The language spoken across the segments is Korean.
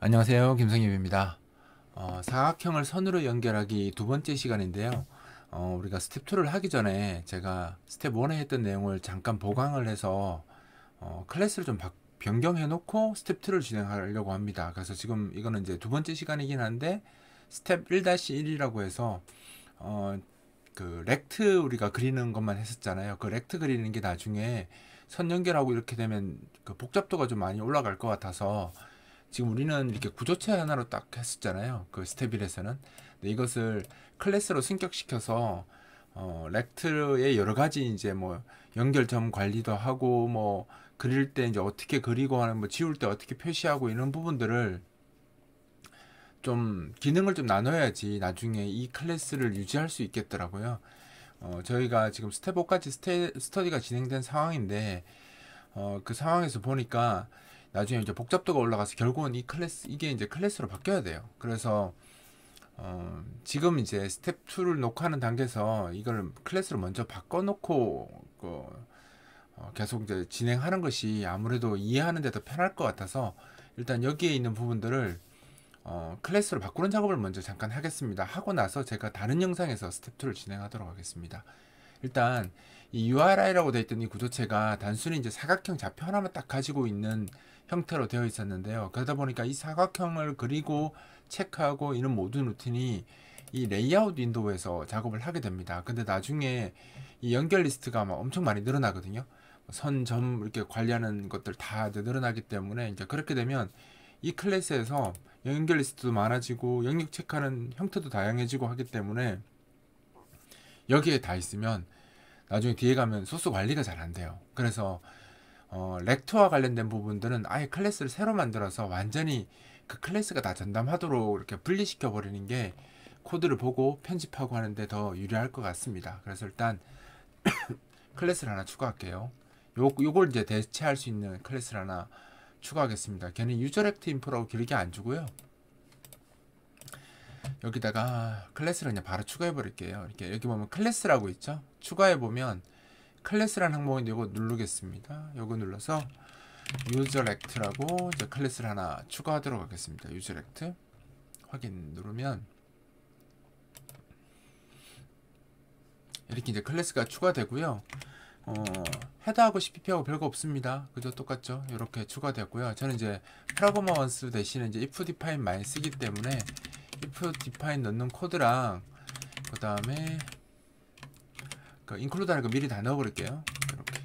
안녕하세요. 김성엽입니다. 사각형을 선으로 연결하기 두 번째 시간인데요. 우리가 스텝 2를 하기 전에 제가 스텝 1에 했던 내용을 잠깐 보강을 해서 클래스를 좀 변경해 놓고 스텝 2를 진행하려고 합니다. 그래서 지금 이거는 이제 두 번째 시간이긴 한데 스텝 1-1이라고 해서 그 렉트 우리가 그리는 것만 했었잖아요. 그 렉트 그리는 게 나중에 선 연결하고 이렇게 되면 그 복잡도가 좀 많이 올라갈 것 같아서 지금 우리는 이렇게 구조체 하나로 딱 했었잖아요. 그 스텝 1에서는. 근데 이것을 클래스로 승격시켜서 렉트의 여러 가지 이제 뭐 연결점 관리도 하고 뭐 그릴 때 이제 어떻게 그리고 하는 뭐 지울 때 어떻게 표시하고 이런 부분들을 좀 기능을 좀 나눠야지 나중에 이 클래스를 유지할 수 있겠더라고요. 저희가 지금 스텝 5까지 스터디가 진행된 상황인데 그 상황에서 보니까 나중에 이제 복잡도가 올라가서 결국은 이게 이제 클래스로 바뀌어야 돼요. 그래서 지금 이제 스텝 2를 녹화하는 단계에서 이걸 클래스로 먼저 바꿔놓고 계속 이제 진행하는 것이 아무래도 이해하는 데 더 편할 것 같아서 일단 여기에 있는 부분들을 클래스로 바꾸는 작업을 먼저 잠깐 하겠습니다. 하고 나서 제가 다른 영상에서 스텝 2를 진행하도록 하겠습니다. 일단 이 URI라고 되어 있던 이 구조체가 단순히 이제 사각형 좌표 하나만 딱 가지고 있는 형태로 되어 있었는데요. 그러다 보니까 이 사각형을 그리고 체크하고 이런 모든 루틴이 이 레이아웃 윈도우에서 작업을 하게 됩니다. 근데 나중에 이 연결 리스트가 막 엄청 많이 늘어나거든요. 선, 점 이렇게 관리하는 것들 다 늘어나기 때문에 이제 그렇게 되면 이 클래스에서 연결 리스트도 많아지고 영역 체크하는 형태도 다양해지고 하기 때문에 여기에 다 있으면 나중에 뒤에 가면 소스 관리가 잘 안 돼요. 그래서 렉터와 관련된 부분들은 아예 클래스를 새로 만들어서 완전히 그 클래스가 다 전담하도록 이렇게 분리시켜 버리는 게 코드를 보고 편집하고 하는데 더 유리할 것 같습니다. 그래서 일단 클래스를 하나 추가할게요. 요걸 이제 대체할 수 있는 클래스를 하나 추가하겠습니다. 걔는 유저렉트 인포라고 길게 안 주고요. 여기다가 클래스를 그냥 바로 추가해 버릴게요. 이렇게 여기 보면 클래스라고 있죠. 추가해 보면 클래스라는 항목인데 이거 누르겠습니다. 이거 눌러서 유저렉트라고 이제 클래스를 하나 추가하도록 하겠습니다. 유저렉트 확인 누르면 이렇게 이제 클래스가 추가되고요. 헤더하고 CPP하고 별거 없습니다. 그죠? 똑같죠? 이렇게 추가되고요. 저는 이제 프라그먼스 대신에 이제 if define 많이 쓰기 때문에 if define 넣는 코드랑 그 다음에 그 include하는 거 미리 다 넣어버릴게요. 이렇게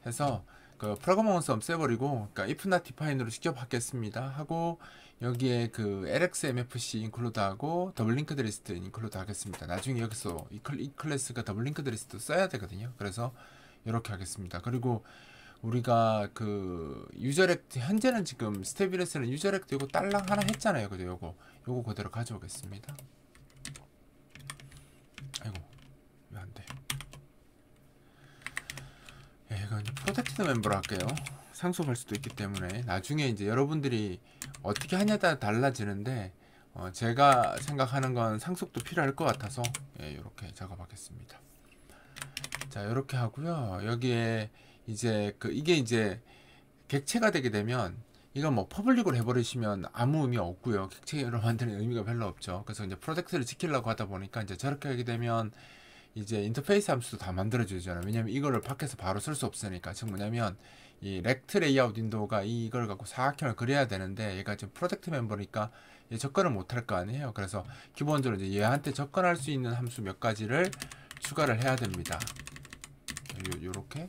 해서 그 프라그먼스 없애버리고 그러니까 if not define으로 직접 하겠습니다. 하고 여기에 그 lxmfc include하고 더블 링크드 리스트 include 하겠습니다. 나중에 여기서 이 클래스가 더블 링크드 리스트 써야 되거든요. 그래서 이렇게 하겠습니다. 그리고 우리가 그 유저렉트 현재는 지금 스텝 1에서는 유저렉트 이거 딸랑 하나 했잖아요. 그죠? 요거 그대로 가져오겠습니다. 아이고 왜 안 돼? 예, 이거 이제 프로텍티드 멤버로 할게요. 상속할 수도 있기 때문에 나중에 이제 여러분들이 어떻게 하냐에 따라 달라지는데 제가 생각하는 건 상속도 필요할 것 같아서 예, 이렇게 작업하겠습니다. 자, 이렇게 하고요. 여기에 이제 이게 이제 객체가 되게 되면 이건 뭐 퍼블릭으로 해버리시면 아무 의미 없고요. 객체로 만드는 의미가 별로 없죠. 그래서 이제 프로젝트를 지키려고 하다 보니까 이제 저렇게 하게 되면 이제 인터페이스 함수도 다 만들어주잖아요. 왜냐면 이거를 밖에서 바로 쓸 수 없으니까. 즉 뭐냐면 이 렉트 레이아웃 윈도우가 이걸 갖고 사각형을 그려야 되는데 얘가 지금 프로젝트 멤버니까 얘 접근을 못할 거 아니에요. 그래서 기본적으로 이제 얘한테 접근할 수 있는 함수 몇 가지를 추가를 해야 됩니다. 요렇게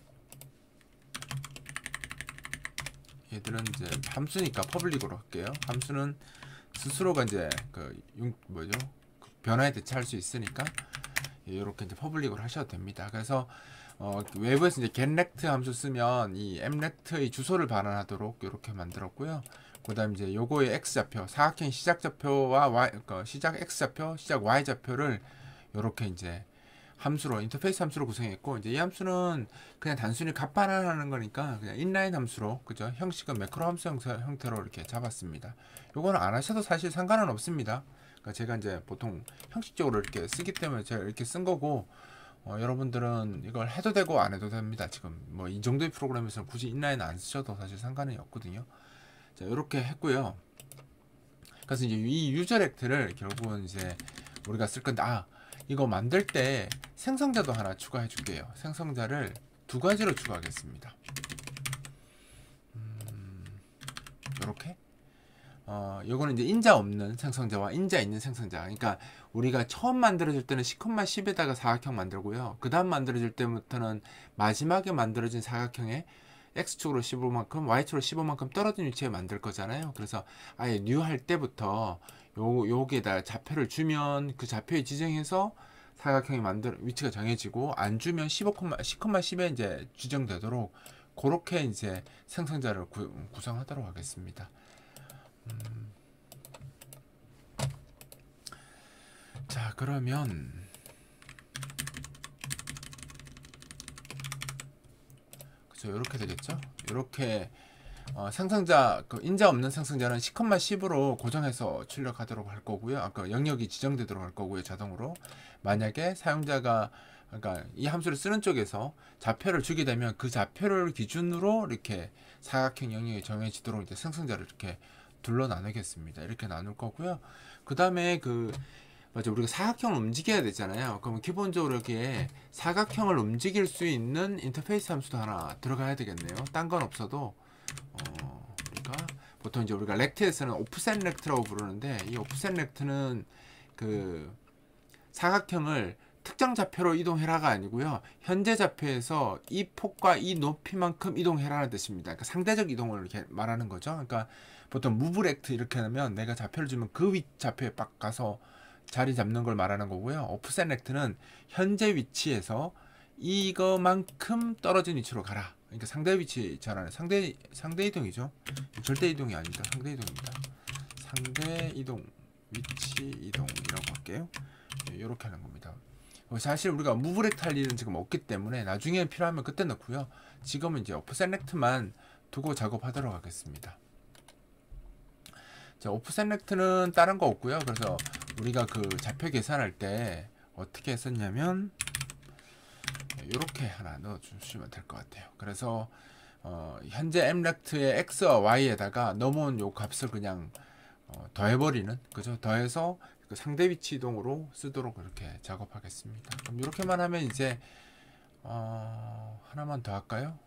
얘들은 이제 함수니까 퍼블릭으로 할게요. 함수는 스스로가 이제 그 변화에 대처할 수 있으니까 이렇게 이제 퍼블릭으로 하셔도 됩니다. 그래서 외부에서 이제 getRect 함수 쓰면 이 mrect의 주소를 반환하도록 이렇게 만들었고요. 그다음 이제 요거의 x 좌표, 사각형 시작 좌표와 시작 x 좌표, 시작 y 좌표를 이렇게 이제 함수로 인터페이스 함수로 구성했고 이제 이 함수는 그냥 단순히 값 반환하는 거니까 그냥 인라인 함수로 그죠? 형식은 매크로 함수 형태로 이렇게 잡았습니다. 요거는 안 하셔도 사실 상관은 없습니다. 그러니까 제가 이제 보통 형식적으로 이렇게 쓰기 때문에 제가 이렇게 쓴 거고 여러분들은 이걸 해도 되고 안 해도 됩니다. 지금 뭐 이 정도의 프로그램에서는 굳이 인라인 안 쓰셔도 사실 상관이 없거든요. 자, 이렇게 했고요. 그래서 이제 이 유저렉트를 결국은 이제 우리가 쓸 건데, 이거 만들 때 생성자도 하나 추가해 줄게요. 생성자를 두 가지로 추가하겠습니다. 요렇게. 요거는 이제 인자 없는 생성자와 인자 있는 생성자. 그러니까 우리가 처음 만들어줄 때는 10,10에다가 사각형 만들고요. 그 다음 만들어줄 때부터는 마지막에 만들어진 사각형에 X축으로 15만큼, Y축으로 15만큼 떨어진 위치에 만들 거잖아요. 그래서 아예 뉴 할 때부터 여기에다 좌표를 주면 그 좌표에 지정해서 사각형이 위치가 정해지고, 안 주면 10,10에 이제 지정되도록 그렇게 이제 생성자를 구성하도록 하겠습니다. 자, 그러면 그쵸, 이렇게 되겠죠. 이렇게 생성자, 인자 없는 생성자는 10,10으로 고정해서 출력하도록 할 거고요. 아까 영역이 지정되도록 할 거고요, 자동으로. 만약에 사용자가, 그러니까 이 함수를 쓰는 쪽에서 좌표를 주게 되면 그 좌표를 기준으로 이렇게 사각형 영역이 정해지도록 이제 생성자를 이렇게 둘러 나누겠습니다. 이렇게 나눌 거고요. 그 다음에 맞아, 우리가 사각형을 움직여야 되잖아요. 그러면 기본적으로 여기에 사각형을 움직일 수 있는 인터페이스 함수도 하나 들어가야 되겠네요. 딴 건 없어도 우리가 보통 이제 우리가 렉트에서는 오프셋 렉트라고 부르는데, 이 오프셋 렉트는 그 사각형을 특정 좌표로 이동해라가 아니고요, 현재 좌표에서 이 폭과 이 높이만큼 이동해라는 뜻입니다. 그러니까 상대적 이동을 이렇게 말하는 거죠. 그러니까 보통 무브 렉트 이렇게 하면 내가 좌표를 주면 그 좌표에 빡 가서 자리 잡는 걸 말하는 거고요. 오프셋 렉트는 현재 위치에서 이거만큼 떨어진 위치로 가라. 그러니까 상대 위치 전환, 상대 이동이죠. 절대 이동이 아닙니다. 상대 이동입니다. 상대 이동, 위치 이동이라고 할게요. 이렇게 하는 겁니다. 사실 우리가 무브 렉트 할 일은 지금 없기 때문에 나중에 필요하면 그때 넣고요. 지금은 이제 오프셋 렉트만 두고 작업하도록 하겠습니다. 자, 오프셋 렉트는 다른 거 없고요. 그래서 우리가 그 좌표 계산할 때 어떻게 했었냐면 이렇게 하나 넣어 주시면 될 것 같아요. 그래서 현재 mlect의 x와 y에다가 넘어온 요 값을 그냥 더해버리는, 그죠? 더해서 그 상대 위치 이동으로 쓰도록 이렇게 작업하겠습니다. 그럼 이렇게만 하면 이제 하나만 더 할까요?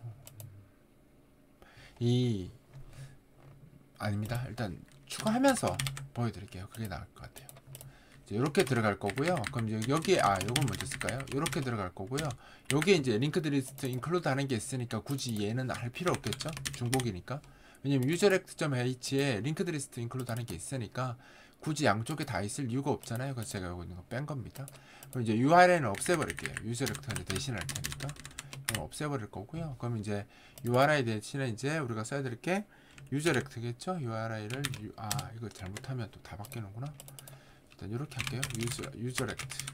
아닙니다. 일단 추가하면서 보여드릴게요. 그게 나을 것 같아요. 이렇게 들어갈 거고요. 그럼 여기에 요건 먼저 쓸까요? 이렇게 들어갈 거고요. 여기에 이제 링크드 리스트 인클루드 하는 게 있으니까 굳이 얘는 할 필요 없겠죠? 중복이니까. 왜냐면 userect.h에 링크드 리스트 인클루드 하는 게 있으니까 굳이 양쪽에 다 있을 이유가 없잖아요. 그래서 제가 여기 있는 거 뺀 겁니다. 그럼 이제 URL은 없애버릴게요. userect 대신할 테니까. 그럼 없애버릴 거고요. 그럼 이제 URI 대신에 이제 우리가 써야 될 게 useract겠죠? URI를 이거 잘못하면 또 다 바뀌는구나. 일단 이렇게 할게요. userect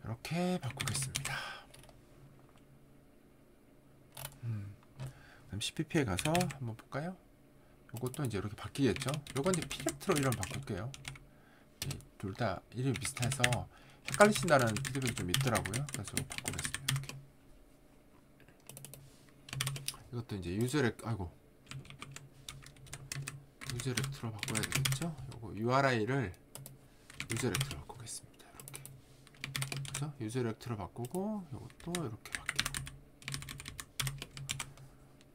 이렇게 바꾸겠습니다. 그럼 cpp에 가서 한번 볼까요? 요것도 이제 이렇게 바뀌겠죠? 요건 이제 피렉트로 이름 바꿀게요. 둘 다 이름이 비슷해서 헷갈리신다는 피드백이 좀 있더라고요. 그래서 바꾸겠습니다. 이렇게. 이것도 이제 유저렉트로 바꿔야 되겠죠? 요거 URI를 유저렉트로 바꾸겠습니다. 이렇게. 그렇죠? 유저렉트로 바꾸고 요것도 이렇게 바뀌고.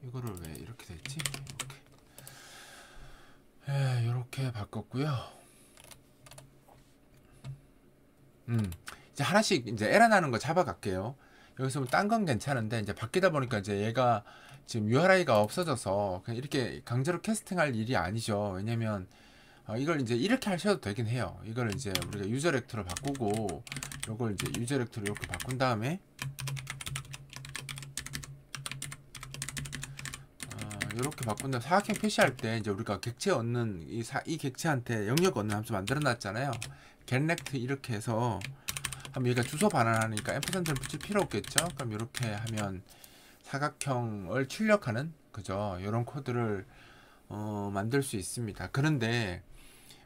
이거를 왜 이렇게 됐지? 이렇게 바꿨고요. 이제 하나씩 이제 에러 나는 거 잡아갈게요. 여기서 딴 건 괜찮은데 이제 바뀌다 보니까 이제 얘가 지금 URI가 없어져서 그냥 이렇게 강제로 캐스팅할 일이 아니죠. 왜냐면 이걸 이제 이렇게 하셔도 되긴 해요. 이걸 이제 우리가 유저렉트로 바꾸고 이걸 이제 유저렉트로 이렇게 바꾼 다음에 이렇게 바꾼 다음에 사각형 표시할 때 이제 우리가 객체 얻는 이 객체한테 영역 얻는 함수 만들어 놨잖아요. getRect 이렇게 해서 하면 얘가 주소 반환하니까 앰퍼센드를 붙일 필요 없겠죠. 그럼 이렇게 하면 사각형을 출력하는, 그죠? 이런 코드를 만들 수 있습니다. 그런데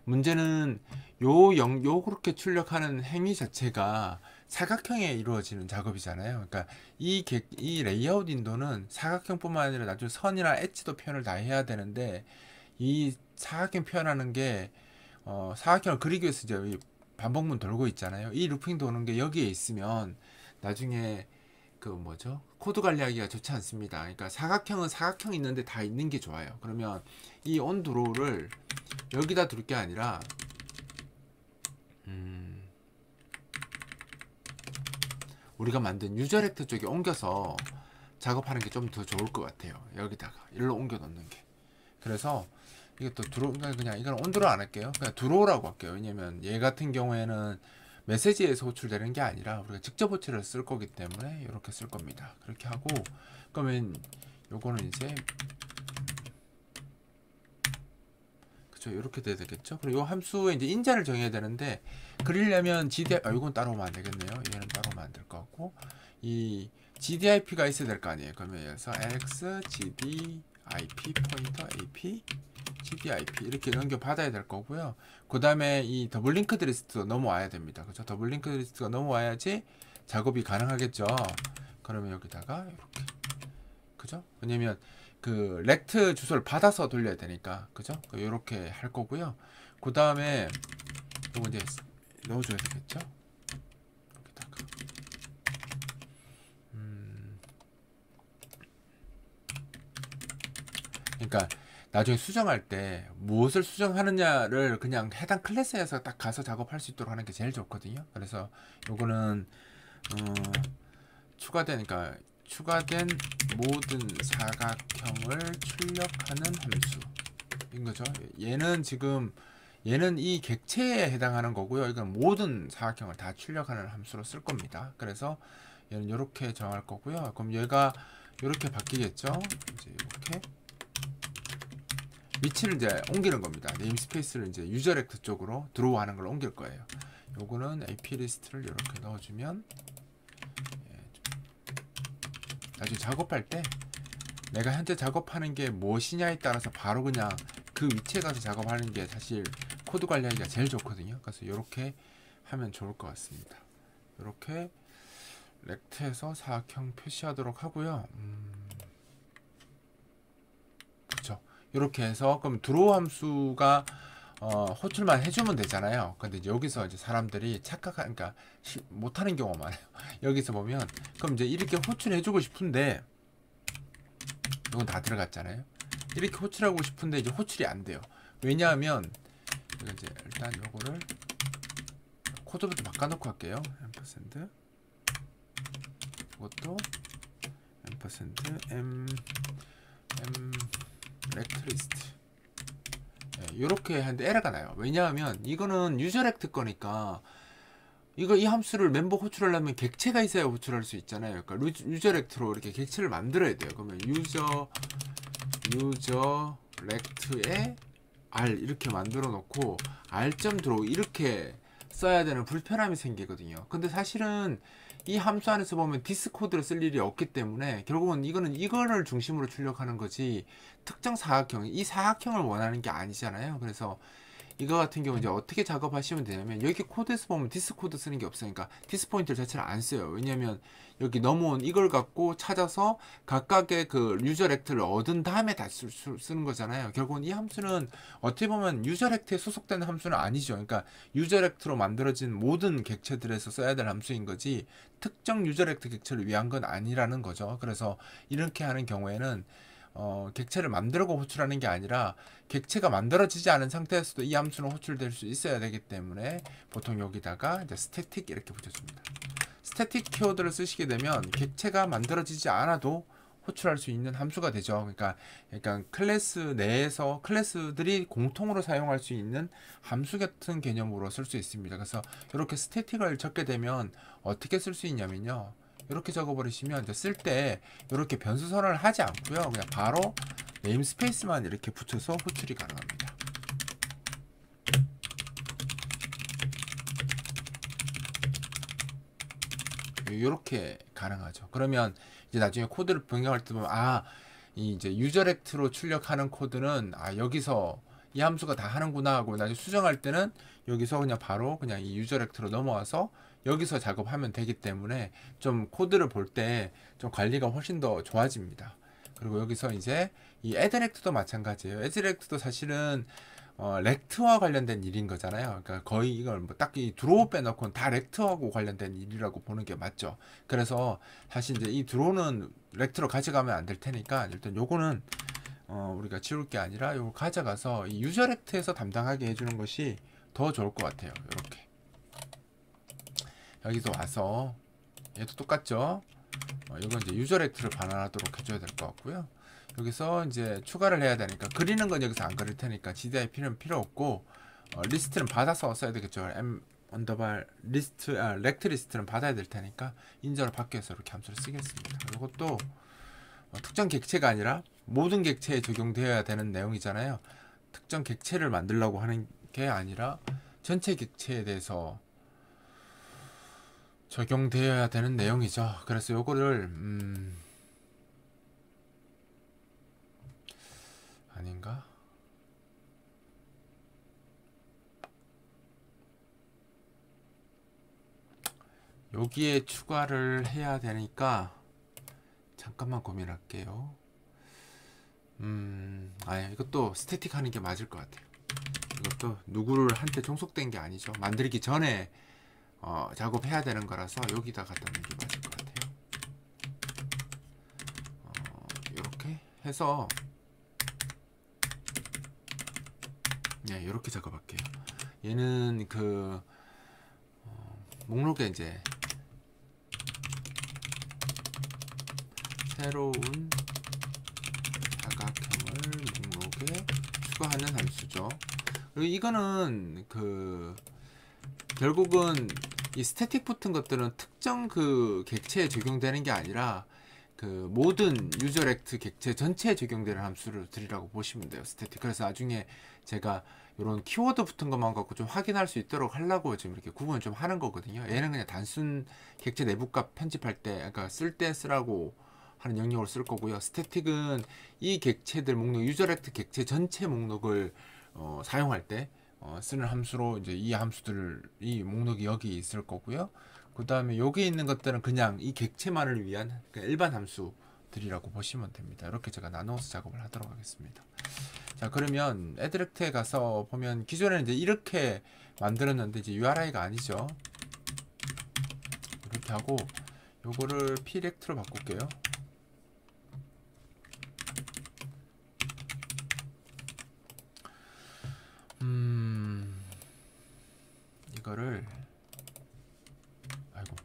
문제는 그렇게 출력하는 행위 자체가 사각형에 이루어지는 작업이잖아요. 그러니까 이 레이아웃 인도는 사각형뿐만 아니라 나중에 선이나 엣지도 표현을 다 해야 되는데 이 사각형 표현하는 게 사각형을 그리기 위해서 이제 이 반복문 돌고 있잖아요. 이 루핑 도는 게 여기에 있으면 나중에 그 뭐죠? 코드 관리하기가 좋지 않습니다. 그러니까 사각형은 사각형 있는데 다 있는 게 좋아요. 그러면 이 온드로우를 여기다 둘 게 아니라 우리가 만든 유저렉트 쪽에 옮겨서 작업하는 게 좀 더 좋을 것 같아요. 여기다가 일로 옮겨 놓는 게. 그래서 이게 또 그냥 이건 온도로 안 할게요. 그냥 드로우라고 할게요. 왜냐면 얘 같은 경우에는 메시지에서 호출되는 게 아니라 우리가 직접 호출을 쓸 거기 때문에 이렇게 쓸 겁니다. 그렇게 하고 그러면 요거는 이제 그쵸, 이렇게 돼야 되겠죠. 그리고 요 함수에 이제 인자를 정해야 되는데 그리려면 GDI 이건 따로 오면 안 되겠네요. 얘는 따로 오면 안 될 것 같고 이 GDIP가 있어야 될 거 아니에요. 그러면 여기서 LX GDIP 포인터 AP GDIP 이렇게 넘겨 받아야 될 거고요. 그 다음에 이 더블 링크드 리스트가 넘어와야 됩니다. 그죠? 더블 링크드 리스트가 넘어와야지 작업이 가능하겠죠. 그러면 여기다가 이렇게 그죠? 왜냐면 그 렉트 주소를 받아서 돌려야 되니까 그죠? 이렇게 할 거고요. 그 다음에 이거 이제 넣어줘야 되겠죠? 여기다가 그러니까 나중에 수정할 때 무엇을 수정하느냐를 그냥 해당 클래스에서 딱 가서 작업할 수 있도록 하는 게 제일 좋거든요. 그래서 요거는 추가되니까 추가된 모든 사각형을 출력하는 함수인 거죠. 얘는 지금 얘는 이 객체에 해당하는 거고요. 이건 모든 사각형을 다 출력하는 함수로 쓸 겁니다. 그래서 얘는 이렇게 정할 거고요. 그럼 얘가 이렇게 바뀌겠죠. 이제 이렇게 위치를 이제 옮기는 겁니다. 네임스페이스를 이제 유저렉트 쪽으로 드로우 하는 걸 옮길 거예요. 요거는 AP 리스트를 이렇게 넣어주면 나중에 작업할 때 내가 현재 작업하는 게 무엇이냐에 따라서 바로 그냥 그 위치에 가서 작업하는 게 사실 코드 관리하기가 제일 좋거든요. 그래서 이렇게 하면 좋을 것 같습니다. 이렇게 렉트에서 사각형 표시하도록 하고요. 그렇죠. 이렇게 해서 그럼 드로우 함수가 호출만 해주면 되잖아요. 근데 이제 여기서 이제 사람들이 그러니까 못하는 경우가 많아요. 여기서 보면 그럼 이제 이렇게 호출해주고 싶은데 이건 다 들어갔잖아요. 이렇게 호출하고 싶은데 이제 호출이 안 돼요. 왜냐하면 이제 일단 요거를 코드부터 바꿔놓고 할게요. 앰퍼센드 이것도 앰퍼센드 m 렉트리스트 이렇게 하는데 에러가 나요. 왜냐하면 이거는 유저렉트 거니까 이 함수를 멤버 호출하려면 객체가 있어야 호출할 수 있잖아요. 그러니까 유저렉트로 이렇게 객체를 만들어야 돼요. 그러면 유저렉트에 r 이렇게 만들어 놓고 r.draw 이렇게 써야 되는 불편함이 생기거든요. 근데 사실은 이 함수 안에서 보면 디스 코드를 쓸 일이 없기 때문에 결국은 이거는 이거를 중심으로 출력하는 거지 특정 사각형, 이 사각형을 원하는 게 아니잖아요. 그래서 이거 같은 경우 이제 어떻게 작업하시면 되냐면 여기 코드에서 보면 디스 코드 쓰는 게 없으니까 디스 포인터 자체를 안 써요. 왜냐면 여기 넘어온 이걸 갖고 찾아서 각각의 그 유저렉트를 얻은 다음에 다 쓰는 거잖아요. 결국은 이 함수는 어떻게 보면 유저렉트에 소속되는 함수는 아니죠. 그러니까 유저렉트로 만들어진 모든 객체들에서 써야 될 함수인 거지 특정 유저렉트 객체를 위한 건 아니라는 거죠. 그래서 이렇게 하는 경우에는 객체를 만들고 호출하는 게 아니라 객체가 만들어지지 않은 상태에서도 이 함수는 호출될 수 있어야 되기 때문에 보통 여기다가 이제 스태틱 이렇게 붙여줍니다. 스태틱 키워드를 쓰시게 되면 객체가 만들어지지 않아도 호출할 수 있는 함수가 되죠. 그러니까 클래스 내에서 클래스들이 공통으로 사용할 수 있는 함수 같은 개념으로 쓸 수 있습니다. 그래서 이렇게 스태틱을 적게 되면 어떻게 쓸 수 있냐면요. 이렇게 적어버리시면 쓸 때 이렇게 변수 선언을 하지 않고요. 그냥 바로 네임스페이스만 이렇게 붙여서 호출이 가능합니다. 이렇게 가능하죠. 그러면 이제 나중에 코드를 변경할 때 보면 이제 유저렉트로 출력하는 코드는 여기서 이 함수가 다 하는구나 하고 나중에 수정할 때는 여기서 그냥 바로 그냥 이 유저렉트로 넘어와서 여기서 작업하면 되기 때문에 좀 코드를 볼 때 좀 관리가 훨씬 더 좋아집니다. 그리고 여기서 이제 이 애드렉트도 마찬가지예요. 애드렉트도 사실은 렉트와 관련된 일인 거잖아요. 그러니까 거의 이걸 뭐 딱히 드로우 빼놓고는 다 렉트하고 관련된 일이라고 보는 게 맞죠. 그래서 사실 이제 이 드로우는 렉트로 가져가면 안 될 테니까 일단 요거는 우리가 지울 게 아니라 요거 가져가서 이 유저 렉트에서 담당하게 해주는 것이 더 좋을 것 같아요. 이렇게 여기서 와서 얘도 똑같죠. 이건 이제 유저 렉트를 반환하도록 해줘야 될 것 같고요. 여기서 이제 추가를 해야 되니까 그리는 건 여기서 안 그릴 테니까 GDI 필요 없고 리스트는 받아서 써야 되겠죠. m 언더바 리스트 렉트 리스트는 받아야 될 테니까 인저를 바뀌어서 이렇게 함수를 쓰겠습니다. 이것도 특정 객체가 아니라 모든 객체에 적용되어야 되는 내용이잖아요. 특정 객체를 만들려고 하는 게 아니라 전체 객체에 대해서 적용되어야 되는 내용이죠. 그래서 요거를 아닌가? 여기에 추가를 해야 되니까 잠깐만 고민할게요. 이것도 스태틱 하는 게 맞을 것 같아요. 이것도 누구를 한테 종속된 게 아니죠. 만들기 전에 작업해야 되는 거라서 여기다 갖다 놓는 게 맞을 것 같아요. 이렇게 해서 이렇게 작업할게요. 얘는 그 목록에 이제 새로운 사각형을 목록에 추가하는 함수죠. 그리고 이거는 그 결국은 이 스태틱 붙은 것들은 특정 그 객체에 적용되는 게 아니라 그 모든 유저 렉트 객체 전체에 적용되는 함수를 드리라고 보시면 돼요. 스태틱. 그래서 나중에 제가 이런 키워드 붙은 것만 갖고 좀 확인할 수 있도록 하려고 지금 이렇게 구분을 좀 하는 거거든요. 얘는 그냥 단순 객체 내부값 편집할 때, 그러니까 쓸 때 쓰라고 하는 영역으로 쓸 거고요. 스태틱은 이 객체들 목록, 유저 렉트 객체 전체 목록을 사용할 때 쓰는 함수로 이제 이 함수들, 이 목록이 여기 있을 거고요. 그 다음에 여기 있는 것들은 그냥 이 객체만을 위한 일반 함수들이라고 보시면 됩니다. 이렇게 제가 나눠서 작업을 하도록 하겠습니다. 자, 그러면 애드렉트에 가서 보면 기존에는 이제 이렇게 만들었는데 이제 URI가 아니죠. 이렇게 하고 요거를 plect로 바꿀게요. 이거를 아이고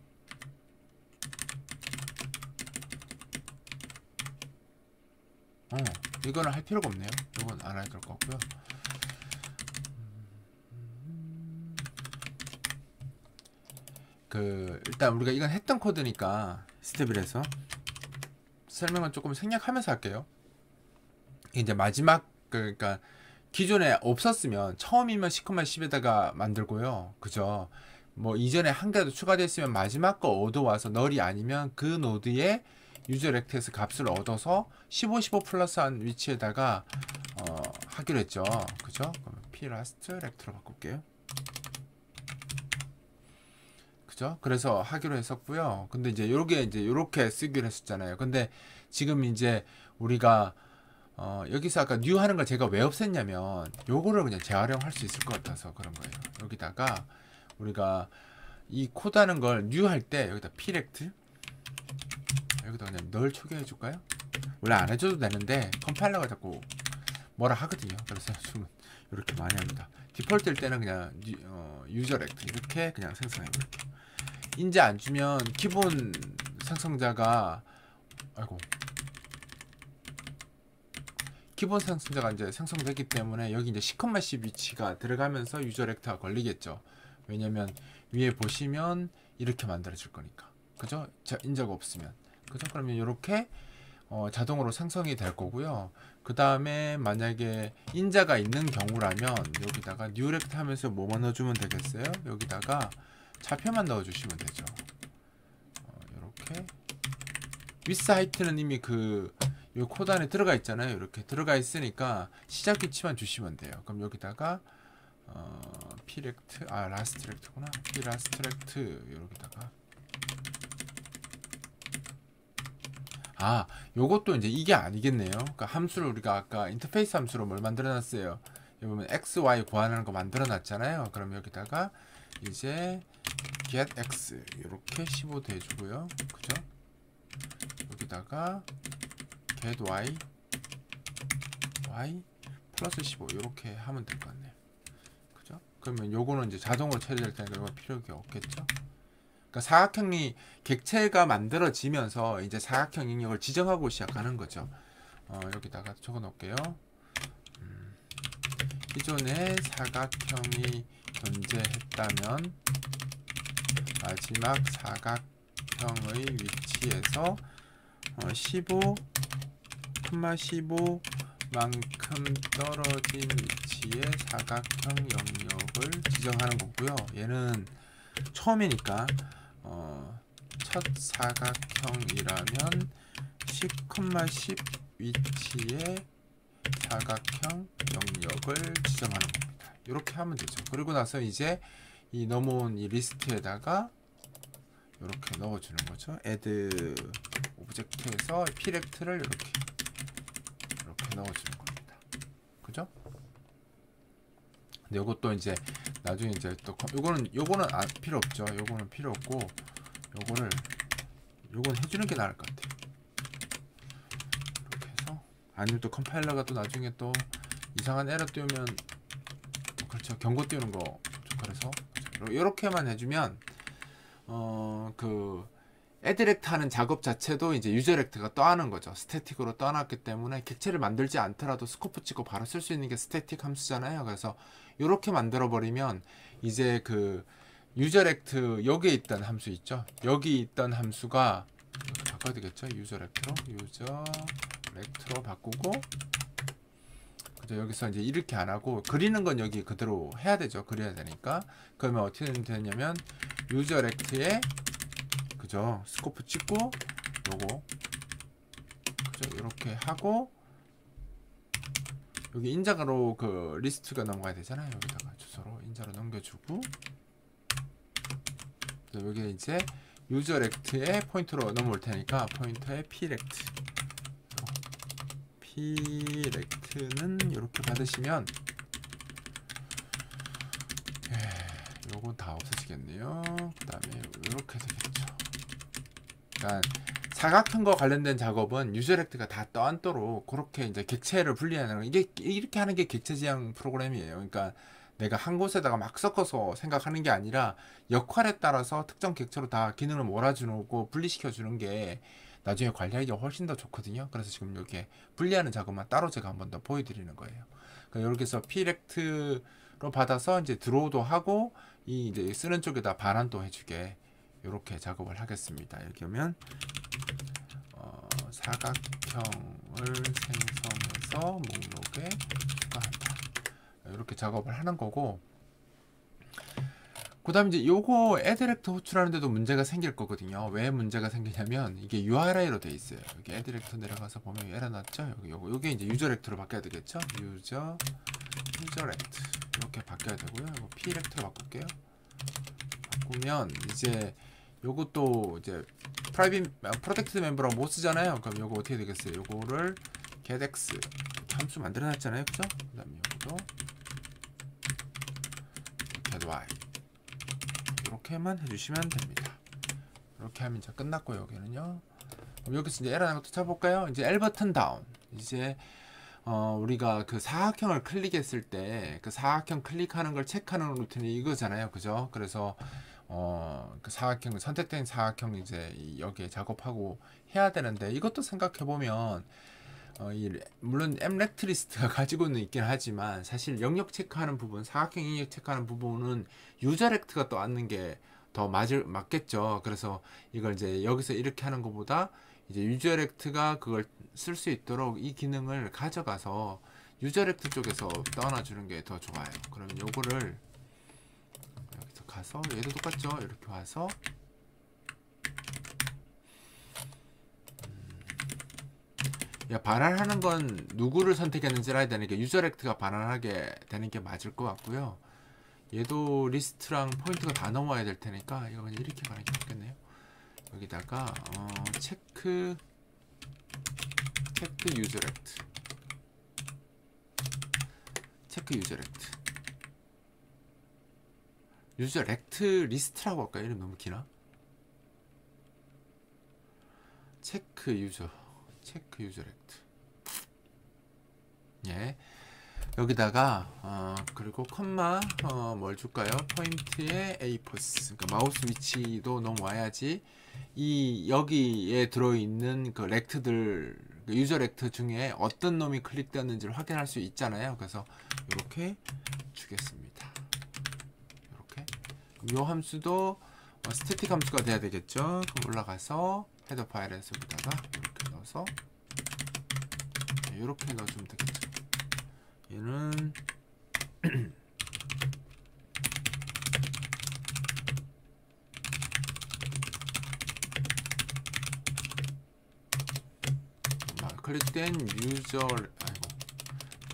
이거는 할 필요가 없네요. 이건 안 해도 될 것 같고요. 일단 우리가 이건 했던 코드니까 스텝이라서 설명은 조금 생략하면서 할게요. 이제 마지막 그러니까 기존에 없었으면 처음이면 10,10에다가 만들고요. 그죠? 뭐 이전에 한 개라도 추가됐으면 마지막 거 얻어와서 널이 아니면 그 노드에 유저 렉트에서 값을 얻어서 15, 15 플러스한 위치에다가 하기로 했죠. 그죠? 그러면 p last 렉트로 바꿀게요. 그죠? 그래서 하기로 했었고요. 근데 이제 요게 이제 요렇게 쓰기로 했었잖아요. 근데 지금 이제 우리가 여기서 아까 new 하는 걸 제가 왜 없앴냐면 요거를 그냥 재활용할 수 있을 것 같아서 그런 거예요. 여기다가 우리가 이 코드 하는 걸 new 할 때 여기다 plect 여기다 그냥 널 초기화해 줄까요? 원래 안 해줘도 되는데 컴파일러가 자꾸 뭐라 하거든요. 그래서 좀 이렇게 많이 합니다. 디폴트일 때는 그냥 유저 렉트 이렇게 그냥 생성해 볼게요. 인제 안 주면 기본 생성자가 기본 생성자가 이제 생성되기 때문에 여기 이제 10,10 위치가 들어가면서 유저 렉트가 걸리겠죠. 왜냐면 위에 보시면 이렇게 만들어질 거니까. 그죠? 인자가 없으면. 그죠? 그러면 이렇게 자동으로 생성이 될 거고요. 그 다음에 만약에 인자가 있는 경우라면 여기다가 뉴 렉트 하면서 뭐만 넣어주면 되겠어요? 여기다가 차표만 넣어주시면 되죠. 이렇게 위스 하이트는 이미 요 코드 안에 들어가 있잖아요. 이렇게 들어가 있으니까 시작 위치만 주시면 돼요. 그럼 여기다가 plect last lect구나. plast lect 여기다가 요것도 이제 이게 아니겠네요. 그러니까 함수를 우리가 아까 인터페이스 함수로 뭘 만들어 놨어요. 여기 보면 x, y 구하는 거 만들어 놨잖아요. 그럼 여기다가 이제 get x 이렇게 15도 해주고요. 그죠? 여기다가 get y 플러스 15 이렇게 하면 될 것 같네요. 그죠? 그러면 요거는 이제 자동으로 처리될 테니까 이거 필요가 없겠죠? 그러니까 사각형이 객체가 만들어지면서 이제 사각형 영역을 지정하고 시작하는 거죠. 여기다가 적어 놓을게요. 기존에 사각형이 존재했다면 마지막 사각형의 위치에서 15,15만큼 떨어진 위치에 사각형 영역을 지정하는 거고요. 얘는 처음이니까 첫 사각형이라면 10,10 위치에 사각형 영역을 지정하는 겁니다. 이렇게 하면 되죠. 그리고 나서 이제 이 넘어온 이 리스트에다가 이렇게 넣어주는 거죠. add 오브젝트에서 피렉트를 이렇게 넣어주는 겁니다. 그죠? 근데 이것도 이제 나중에 이제 또 요거는 필요 없죠. 요거는 필요 없고 요건 해주는 게 나을 것 같아요. 이렇게 해서 아니면 또 컴파일러가 또 나중에 또 이상한 에러 띄우면 그렇죠. 경고 띄우는 거 그래서 이렇게만 해주면 그 에드렉트 하는 작업 자체도 이제 유저렉트가 떠하는 거죠. 스태틱으로 떠났기 때문에 객체를 만들지 않더라도 스코프 찍고 바로 쓸 수 있는 게 스태틱 함수잖아요. 그래서 이렇게 만들어 버리면 이제 그 유저렉트 여기에 있던 함수 있죠. 여기 있던 함수가 바꿔야 되겠죠. 유저렉트로 바꾸고 그죠. 여기서 이제 이렇게 안 하고 그리는 건 여기 그대로 해야 되죠. 그려야 되니까. 그러면 어떻게 되냐면 유저렉트에 그죠. 스코프 찍고 요거 그죠. 이렇게 하고 여기 인자로 그 리스트가 넘어가야 되잖아요. 여기다가 주소로 인자로 넘겨주고 여기 이제 유저렉트에 포인트로 넘어올 테니까 포인터에 P렉트는 이렇게 받으시면 요건 다 없어지겠네요. 그 다음에 이렇게 되겠죠. 그러니까 사각형과 관련된 작업은 유저렉트가 다 떠안도록 그렇게 이제 객체를 분리하는 거 이게 이렇게 하는 게 객체 지향 프로그램이에요. 그러니까 내가 한 곳에다가 막 섞어서 생각하는 게 아니라 역할에 따라서 특정 객체로 다 기능을 몰아주고 분리시켜 주는 게 나중에 관리하기가 훨씬 더 좋거든요. 그래서 지금 이렇게 분리하는 작업만 따로 제가 한 번 더 보여드리는 거예요. 그러니까 이렇게 해서 P렉트로 받아서 이제 드로우도 하고 이 이제 쓰는 쪽에다 반환도 해주게 이렇게 작업을 하겠습니다. 이렇게 하면 사각형을 생성해서 목록에 추가한다. 이렇게 작업을 하는 거고 그 다음 이제 요거 에드렉트 호출하는데도 문제가 생길 거거든요. 왜 문제가 생기냐면 이게 URI로 돼 있어요. 여기 에드렉트 내려가서 보면 에러 났죠. 요게 이제 유저렉트로 바뀌어야 되겠죠. 유저렉트 이렇게 바뀌어야 되고요. 이거 P렉트로 바꿀게요. 바꾸면 이제 요것도 이제 프로텍티드 멤버라고 못 쓰잖아요. 그럼 요거 어떻게 되겠어요? 요거를 getX 함수 만들어 놨잖아요. 그죠? 그 다음에 요것도 getY 이렇게만 해주시면 됩니다. 이렇게 하면 이제 끝났고요. 여기는요. 그럼 여기서 이제 에러 나는 것도 찾아볼까요? 이제 L 버튼 다운. 이제 우리가 그 사각형을 클릭했을 때 그 사각형 클릭하는 걸 체크하는 루틴이 이거잖아요. 그죠? 그래서 그 사각형 선택된 사각형 이제 여기에 작업하고 해야 되는데 이것도 생각해 보면 물론 엠렉트 리스트가 가지고는 있긴 하지만 사실 영역 체크하는 부분, 사각형 영역 체크하는 부분은 유저렉트가 또 앉는 게 더 맞겠죠. 그래서 이걸 이제 여기서 이렇게 하는 것보다 이제 유저렉트가 그걸 쓸 수 있도록 이 기능을 가져가서 유저렉트 쪽에서 떠나주는 게 더 좋아요. 그러면 요거를 여기서 가서 얘도 똑같죠. 이렇게 와서 반환하는 건 누구를 선택했는지를 알아야 되는 게 유저렉트가 반환하게 되는 게 맞을 것 같고요. 얘도 리스트랑 포인트가 다 넘어야 될 테니까 이거 그냥 이렇게 가는 게 좋겠네요. 여기다가 체크 체크 유저 렉트. 체크 유저 렉트. 유저 렉트 리스트라고 할까? 이름 너무 기나? 체크 유저 렉트. 예. 여기다가 그리고 컴마 뭘 줄까요? 포인트에 에이포스. 그러니까 마우스 위치도 넘어와야지 이 여기에 들어있는 그 렉트들, 그 유저 렉트 중에 어떤 놈이 클릭되었는지를 확인할 수 있잖아요. 그래서 이렇게 주겠습니다. 이렇게. 이 함수도 스태틱 함수가 돼야 되겠죠. 그럼 올라가서 헤더 파일에서 여기다가 이렇게 넣어서 이렇게 넣어주면 되겠죠. 얘는 클릭된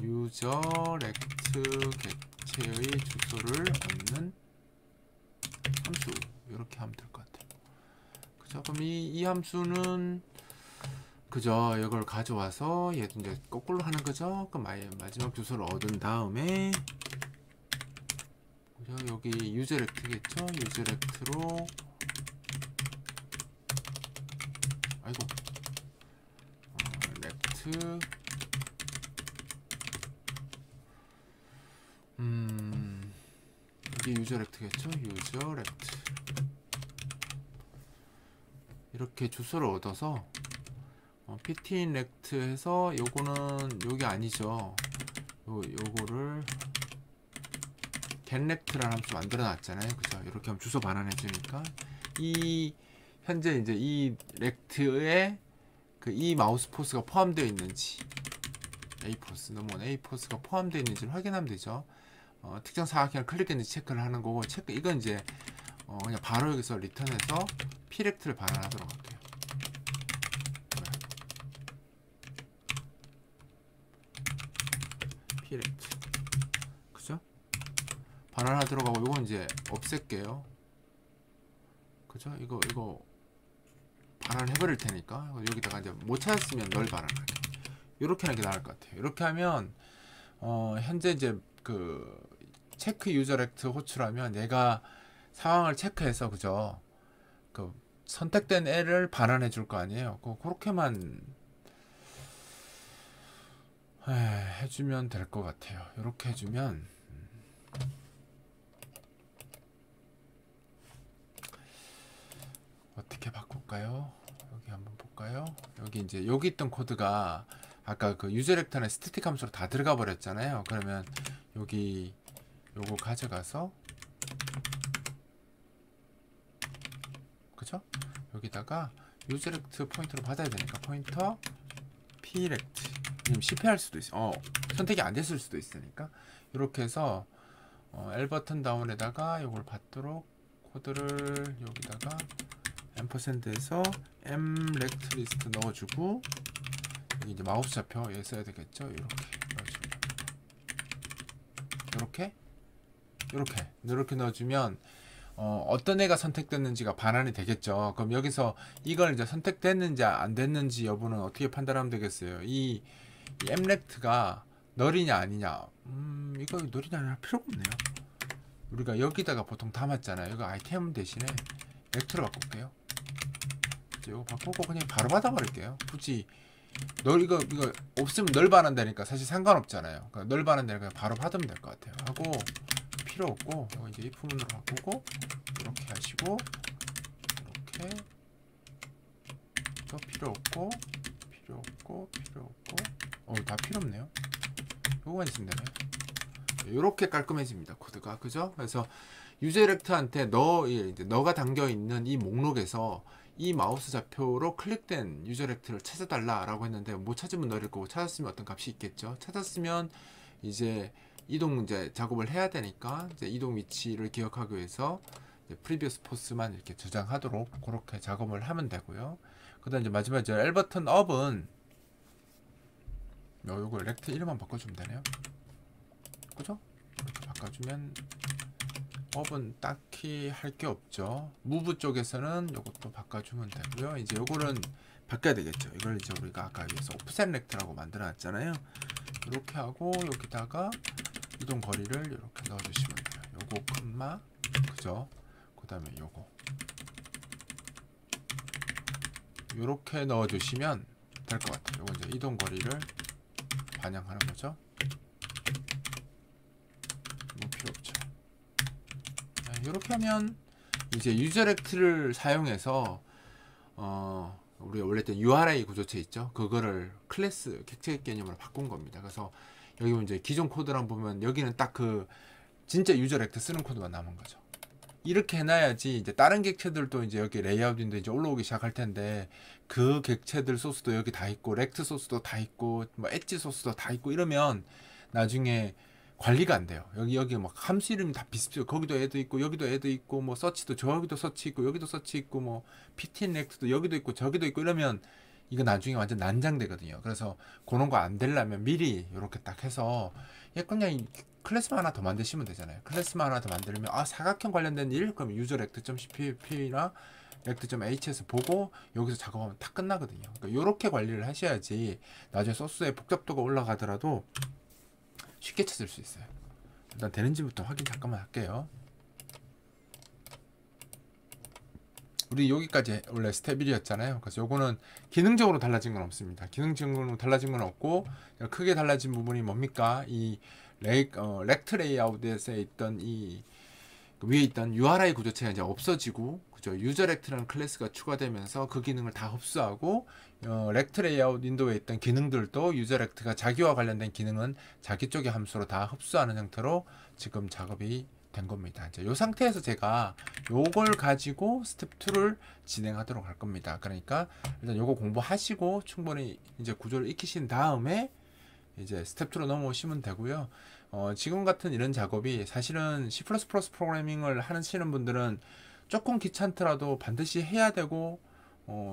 유저 렉트 객체의 주소를 얻는 함수, 이렇게 하면 될 것 같아요. 그죠? 그럼 이 함수는 그죠? 이걸 가져와서 얘도 이제 거꾸로 하는 거죠? 그럼 마지막 주소를 얻은 다음에 그죠? 여기 유저 렉트겠죠? 유저 렉트로 아이고 렉트 이게 유저 렉트겠죠? 유저 렉트 이렇게 주소를 얻어서 pt인 렉트 해서 요거는 요게 아니죠. 요거를 getlect라는 함수 만들어 놨잖아요. 그죠? 이렇게 하면 주소 반환해 주니까 이 현재 이제 이 렉트에 그 이 마우스 포스가 포함되어 있는지 A포스 넘어온 A포스가 포함되어 있는지를 확인하면 되죠. 특정 사각형을 클릭했는지 체크를 하는 거고, 체크 이건 이제 그냥 바로 여기서 리턴해서 P렉트를 반환하도록 할게요. P렉트 그죠? 반환하도록 하고 이건 이제 없앨게요. 그죠? 이거 반환해버릴 테니까 여기다가 이제 못 찾았으면 널 반환하게 이렇게 하는 게 나을 것 같아요. 이렇게 하면 현재 이제 그 체크 유저 렉트 호출하면 얘가 상황을 체크해서 그죠? 그 선택된 애를 반환해 줄 거 아니에요. 그렇게만 해주면 될 것 같아요. 이렇게 해주면 어떻게 바꿀까요? 여기 한번 볼까요? 여기 이제 여기 있던 코드가 아까 그 유저 렉터는 스태틱 함수로 다 들어가 버렸잖아요. 그러면 여기 요거 가져가서 그죠? 여기다가 유저 렉트 포인터로 받아야 되니까 포인터 P렉트 실패할 수도 있어. 선택이 안 됐을 수도 있으니까 이렇게 해서 L 버튼 다운에다가 요걸 받도록 코드를 여기다가 앰퍼샌드에서 mrect 리스트 넣어주고 여기 이제 마우스 좌표 여기 써야 되겠죠. 이렇게 넣어주면 이렇게 넣어주면 어떤 애가 선택됐는지가 반환이 되겠죠. 그럼 여기서 이걸 이제 선택됐는지 안 됐는지 여부는 어떻게 판단하면 되겠어요. 이 mrect가 널이냐 아니냐, 이거 널이냐 아니냐 필요가 없네요. 우리가 여기다가 보통 담았잖아요. 이거 아이템 대신에 렉트로 바꿀게요. 이거 바꾸고 그냥 바로 받아버릴게요. 굳이 이거 없으면 널 반환되니까 사실 상관없잖아요. 그러니까 널 반환되니까 그냥 바로 받으면 될 것 같아요. 하고 필요 없고 이거 이제 if문으로 바꾸고 이렇게 하시고 이렇게 또 필요 없고 다 필요 없네요. 요거만 있으면 되네요. 이렇게 깔끔해집니다. 코드가 그죠? 그래서 유저 렉트한테 너가 담겨 있는 이 목록에서 이 마우스 좌표로 클릭된 유저 렉트를 찾아달라라고 했는데 못 찾으면 너릴 거고 찾았으면 어떤 값이 있겠죠. 찾았으면 이제 이동 이제 작업을 해야 되니까 이제 이동 위치를 기억하기 위해서 프리비어스 포스만 이렇게 저장하도록 그렇게 작업을 하면 되고요. 그다음 이제 마지막 이제 L 버튼 업은 요거 렉트 이름만 바꿔주면 되네요. 그죠? 이렇게 바꿔주면 업은 딱히 할 게 없죠. 무브 쪽에서는 요것도 바꿔주면 되고요. 이제 요거는 바꿔야 되겠죠. 이걸 이제 우리가 아까 위에서 오프셋 렉트라고 만들어 놨잖아요. 이렇게 하고 여기다가 이동 거리를 이렇게 넣어주시면 돼요. 요거 콤마, 그죠? 그 다음에 요거 요렇게 넣어주시면 될 것 같아요. 요거 이제 이동 거리를 반영하는 거죠. 뭐 필요 없죠. 이렇게 하면 이제 유저렉트를 사용해서 우리가 원래 했던 URI 구조체 있죠. 그거를 클래스 객체 개념으로 바꾼 겁니다. 그래서 여기 이제 기존 코드랑 보면 여기는 딱 그 진짜 유저렉트 쓰는 코드만 남은 거죠. 이렇게 해놔야지 이제 다른 객체들도 이제 여기 레이아웃 윈도 이제 올라오기 시작할 텐데 그 객체들 소스도 여기 다 있고 렉트 소스도 다 있고 뭐 엣지 소스도 다 있고 이러면 나중에 관리가 안 돼요. 여기 막 함수 이름이 다 비슷해요. 거기도 애도 있고 여기도 애도 있고 뭐 서치도 저기도 서치 있고 여기도 서치 있고 뭐 PTN 렉트도 여기도 있고 저기도 있고 이러면 이거 나중에 완전 난장되거든요. 그래서 그런 거 안 되려면 미리 이렇게 딱 해서 그냥 클래스만 하나 더 만드시면 되잖아요. 클래스만 하나 더 만들면 사각형 관련된 일 그럼 유저 렉트.cpp나 렉트.hs 보고 여기서 작업하면 다 끝나거든요. 그러니까 이렇게 관리를 하셔야지 나중에 소스의 복잡도가 올라가더라도 쉽게 찾을 수 있어요. 일단 되는지부터 확인 잠깐만 할게요. 우리 여기까지 원래 스텝 1이었잖아요. 그래서 요거는 기능적으로 달라진 건 없습니다. 기능적으로 달라진 건 없고 크게 달라진 부분이 뭡니까? 이 렉트 레이아웃에 있던 이 위에 있던 URI 구조체가 이제 없어지고 그죠? 유저 렉트라는 클래스가 추가되면서 그 기능을 다 흡수하고 렉트 레이아웃 윈도우에 있던 기능들도 유저 렉트가 자기와 관련된 기능은 자기 쪽의 함수로 다 흡수하는 형태로 지금 작업이 된 겁니다. 이제 이 상태에서 제가 요걸 가지고 스텝 2를 진행하도록 할 겁니다. 그러니까 일단 요거 공부하시고 충분히 이제 구조를 익히신 다음에 이제 스텝 2로 넘어오시면 되고요. 지금 같은 이런 작업이 사실은 C++ 프로그래밍을 하시는 분들은 조금 귀찮더라도 반드시 해야 되고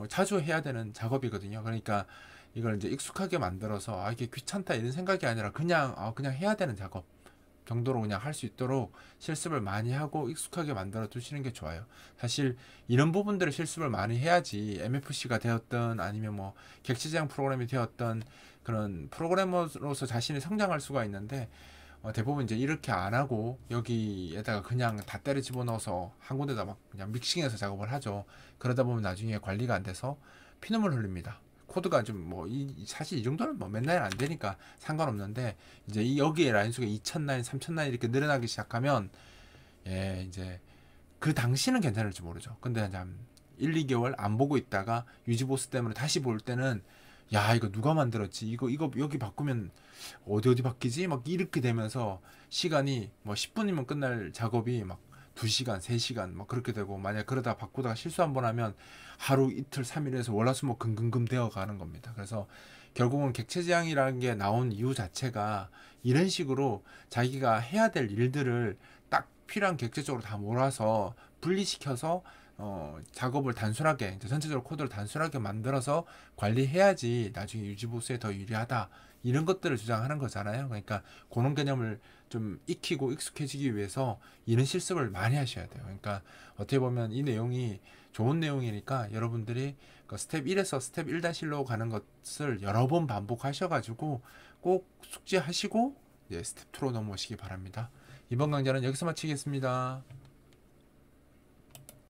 자주 해야 되는 작업이거든요. 그러니까 이걸 이제 익숙하게 만들어서 이게 귀찮다 이런 생각이 아니라 그냥 해야 되는 작업 정도로 그냥 할 수 있도록 실습을 많이 하고 익숙하게 만들어 두시는 게 좋아요. 사실 이런 부분들을 실습을 많이 해야지 MFC가 되었던 아니면 뭐 객체제한 프로그램이 되었던 그런 프로그래머로서 자신이 성장할 수가 있는데 대부분 이제 이렇게 안 하고 여기에다가 그냥 다 때려 집어넣어서 한 군데다 막 그냥 믹싱해서 작업을 하죠. 그러다 보면 나중에 관리가 안 돼서 피눈물 흘립니다. 코드가 좀 뭐 사실 이 정도는 뭐 맨날 안 되니까 상관없는데 이제 여기에 라인 수가 2,000 라인, 3,000 라인 이렇게 늘어나기 시작하면 이제 그 당시는 괜찮을지 모르죠. 근데 한 1, 2개월 안 보고 있다가 유지 보스 때문에 다시 볼 때는 이거 누가 만들었지? 이거 여기 바꾸면 어디 바뀌지? 막 이렇게 되면서 시간이 뭐 10분이면 끝날 작업이 막 2시간, 3시간 막 그렇게 되고 만약 그러다 바꾸다가 실수 한번 하면 하루 이틀 3일에서 월화수목 금금금 되어 가는 겁니다. 그래서 결국은 객체지향이라는 게 나온 이유 자체가 이런 식으로 자기가 해야 될 일들을 딱 필요한 객체적으로 다 몰아서 분리시켜서 작업을 단순하게 전체적으로 코드를 단순하게 만들어서 관리해야지 나중에 유지보수에 더 유리하다 이런 것들을 주장하는 거잖아요. 그러니까 그런 개념을 좀 익히고 익숙해지기 위해서 이런 실습을 많이 하셔야 돼요. 그러니까 어떻게 보면 이 내용이 좋은 내용이니까 여러분들이 그 스텝 1에서 스텝 1-1로 가는 것을 여러 번 반복하셔가지고 꼭 숙지하시고 스텝 2로 넘어오시기 바랍니다. 이번 강좌는 여기서 마치겠습니다.